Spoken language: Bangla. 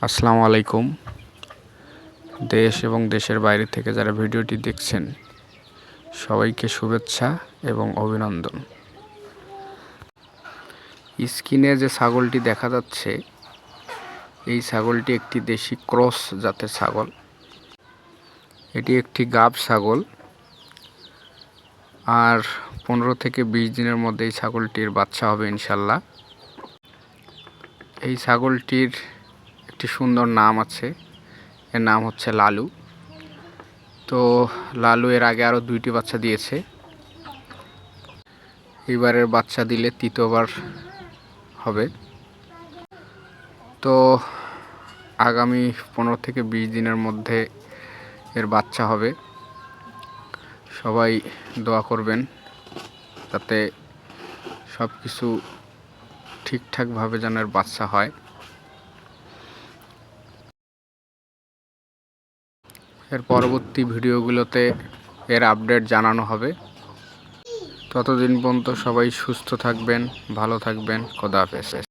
আসসালামু আলাইকুম। দেশ এবং দেশের বাইরে থেকে যারা ভিডিওটি দেখছেন সবাইকে শুভেচ্ছা এবং অভিনন্দন। স্ক্রিনে যে ছাগলটি দেখা যাচ্ছে এই ছাগলটি একটি দেশি ক্রস জাতের ছাগল। এটি একটি গাব ছাগল আর 15 থেকে 20 দিনের মধ্যে এই ছাগলটির বাচ্চা হবে ইনশাল্লাহ। এই ছাগলটির একটি সুন্দর নাম আছে, এর নাম হচ্ছে লালু। তো লালু এর আগে আরও 2টি বাচ্চা দিয়েছে, এবারের বাচ্চা দিলে তৃতীয়বার হবে। তো আগামী 15 থেকে 20 দিনের মধ্যে এর বাচ্চা হবে। সবাই দোয়া করবেন যাতে সব কিছু ঠিকঠাকভাবে যেন এর বাচ্চা হয়। এর পরবর্তী ভিডিওগুলোতে এর আপডেট জানানো হবে। ততদিন পর্যন্ত সবাই সুস্থ থাকবেন, ভালো থাকবেন। খোদা হাফেজ।